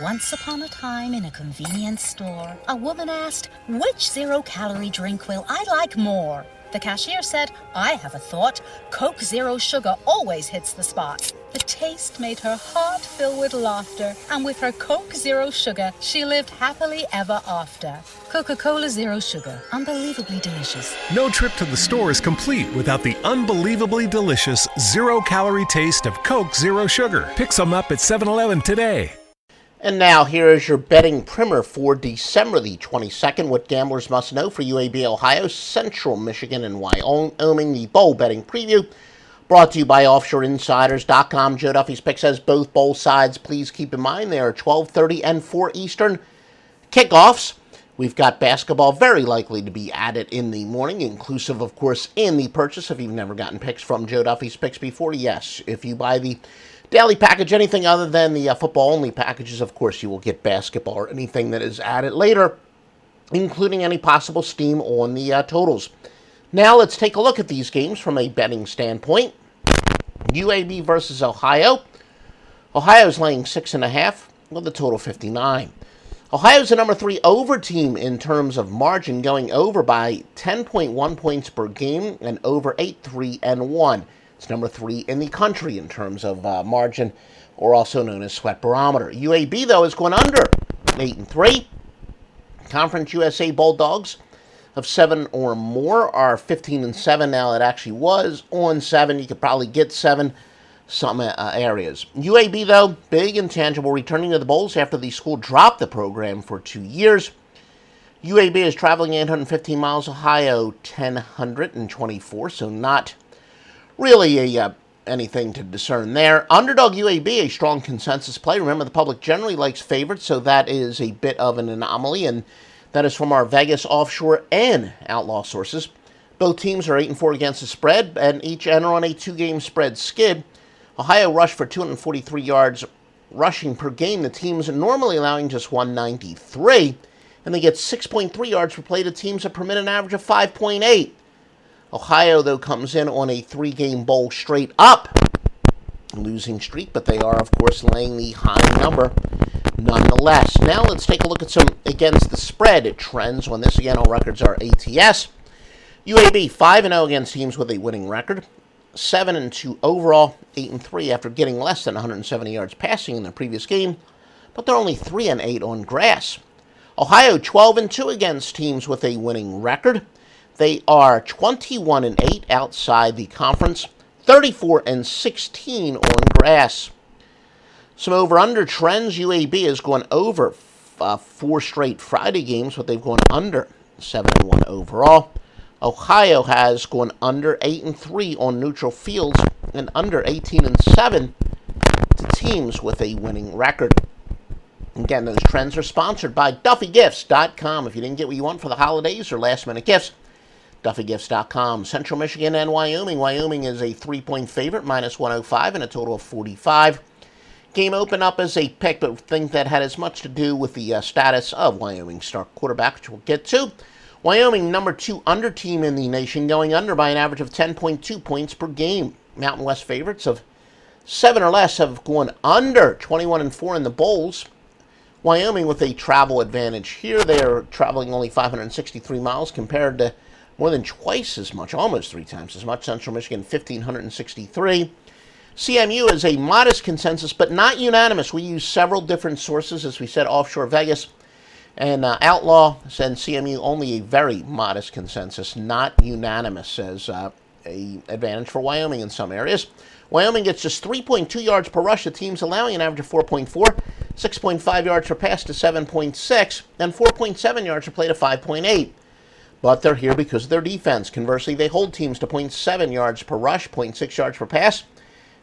Once upon a time in a convenience store, a woman asked, "Which zero-calorie drink will I like more?" The cashier said, "I have a thought. Coke Zero Sugar always hits the spot." The taste made her heart fill with laughter, and with her Coke Zero Sugar, she lived happily ever after. Coca-Cola Zero Sugar, unbelievably delicious. No trip to the store is complete without the unbelievably delicious zero-calorie taste of Coke Zero Sugar. Pick some up at 7-Eleven today. And now, here is your betting primer for December the 22nd. What gamblers must know for UAB, Ohio, Central Michigan, and Wyoming. The bowl betting preview brought to you by OffshoreInsiders.com. Joe Duffy's pick says both bowl sides. Please keep in mind they are 12:30 and 4 Eastern kickoffs. We've got basketball very likely to be added in the morning, inclusive, of course, in the purchase. If you've never gotten picks from Joe Duffy's picks before, yes. If you buy the daily package, anything other than the football-only packages, of course, you will get basketball or anything that is added later, including any possible steam on the totals. Now, let's take a look at these games from a betting standpoint. UAB versus Ohio. Ohio's laying 6.5 with a total 59. Ohio's the number 3 over team in terms of margin, going over by 10.1 points per game and over 8-3-1. It's number 3 in the country in terms of margin, or also known as sweat barometer. UAB, though, is going under 8-3. Conference USA Bulldogs of 7 or more are 15-7 now. It actually was on 7. You could probably get 7 some areas. UAB, though, big intangible, returning to the bowls after the school dropped the program for 2 years. UAB is traveling 815 miles, Ohio 1,024, so not really anything to discern there. Underdog UAB, a strong consensus play. Remember, the public generally likes favorites, so that is a bit of an anomaly, and that is from our Vegas, offshore, and outlaw sources. Both teams are 8-4 against the spread, and each enter on a 2-game spread skid. Ohio rushed for 243 yards rushing per game. The teams are normally allowing just 193, and they get 6.3 yards per play. The teams have permitted an average of 5.8. Ohio, though, comes in on a 3-game bowl straight up losing streak, but they are, of course, laying the high number nonetheless. Now let's take a look at some against the spread trends on this. Again, all records are ATS. UAB 5-0 against teams with a winning record, 7-2 overall, 8-3 after getting less than 170 yards passing in the previous game, but they're only 3-8 on grass. Ohio 12-2 against teams with a winning record. They are 21-8 outside the conference, 34-16 on grass. Some over-under trends. UAB has gone over 4 straight Friday games, but they've gone under 7-1 overall. Ohio has gone under 8-3 on neutral fields and under 18-7 to teams with a winning record. Again, those trends are sponsored by DuffyGifts.com. If you didn't get what you want for the holidays or last-minute gifts, DuffyGifts.com. Central Michigan and Wyoming. Wyoming is a 3-point favorite, minus 105, and a total of 45. Game opened up as a pick, but I think that had as much to do with the status of Wyoming's star quarterback, which we'll get to. Wyoming, number 2 under team in the nation, going under by an average of 10.2 points per game. Mountain West favorites of 7 or less have gone under 21-4 in the bowls. Wyoming with a travel advantage here. They are traveling only 563 miles compared to more than twice as much, almost 3 times as much. Central Michigan, 1,563. CMU is a modest consensus, but not unanimous. We use several different sources, as we said, offshore Vegas and Outlaw, and CMU only a very modest consensus, not unanimous, as a advantage for Wyoming in some areas. Wyoming gets just 3.2 yards per rush. The team's allowing an average of 4.4, 6.5 yards per pass to 7.6, and 4.7 yards per play to 5.8. But they're here because of their defense. Conversely, they hold teams to 0.7 yards per rush, 0.6 yards per pass,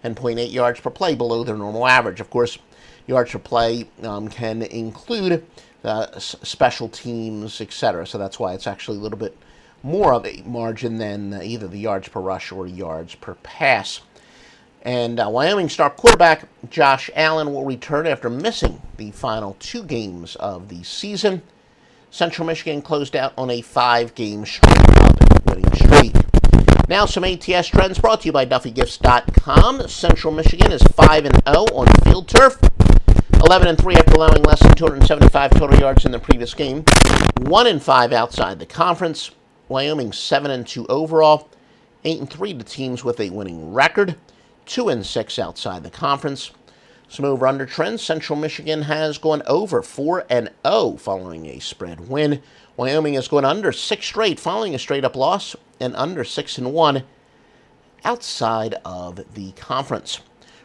and 0.8 yards per play below their normal average. Of course, yards per play can include special teams, etc. So that's why it's actually a little bit more of a margin than either the yards per rush or yards per pass. And Wyoming star quarterback Josh Allen will return after missing the final 2 games of the season. Central Michigan closed out on a 5-game straight-up winning streak. Now some ATS trends brought to you by DuffyGifts.com. Central Michigan is 5-0 on field turf. 11-3 after allowing less than 275 total yards in the previous game. 1-5 outside the conference. Wyoming 7-2 overall. 8-3 to teams with a winning record. 2-6 outside the conference. Some over-under trends. Central Michigan has gone over 4-0 following a spread win. Wyoming has gone under 6 straight following a straight-up loss, and under 6-1 outside of the conference.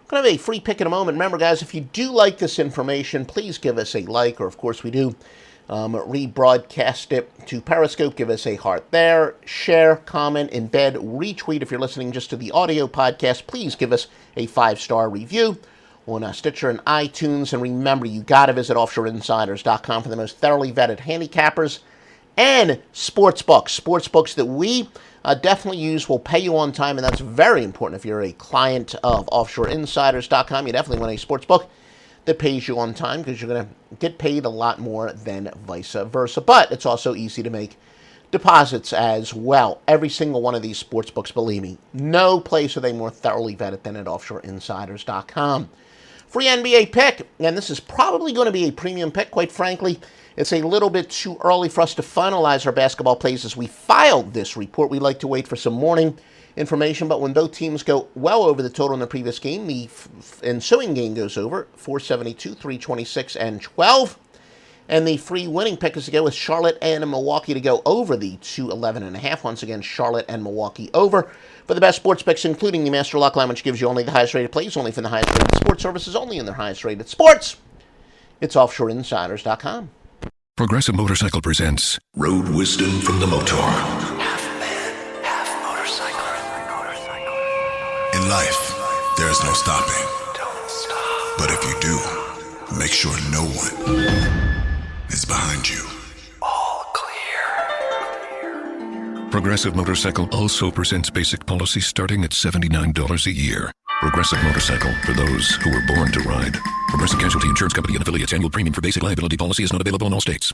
We're going to have a free pick in a moment. Remember, guys, if you do like this information, please give us a like, or of course we do, rebroadcast it to Periscope. Give us a heart there. Share, comment, embed, retweet. If you're listening just to the audio podcast, please give us a 5-star review on Stitcher and iTunes. And remember, you got to visit offshoreinsiders.com for the most thoroughly vetted handicappers and sportsbooks that we definitely use will pay you on time, and that's very important. If you're a client of offshoreinsiders.com, you definitely want a sports book that pays you on time, because you're going to get paid a lot more than vice versa. But it's also easy to make deposits as well. Every single one of these sports books, believe me, no place are they more thoroughly vetted than at offshoreinsiders.com. Free NBA pick, and this is probably going to be a premium pick, quite frankly. It's a little bit too early for us to finalize our basketball plays as we filed this report. We like to wait for some morning information, but when both teams go well over the total in the previous game, the ensuing game goes over 472, 326, and 12. And the free winning pick is to go with Charlotte and Milwaukee to go over the 211.5. Once again, Charlotte and Milwaukee over. For the best sports picks, including the Master Lock Line, which gives you only the highest rated plays, only from the highest rated sports services, only in their highest rated sports, it's offshoreinsiders.com. Progressive Motorcycle presents Road Wisdom from the Motor. Half man, half motorcycle. In life, there is no stopping. Don't stop. But if you do, make sure no one is behind you. All clear. Progressive Motorcycle also presents basic policy starting at $79 a year. Progressive Motorcycle, for those who were born to ride. Progressive Casualty Insurance Company and affiliates. Annual premium for basic liability policy is not available in all states.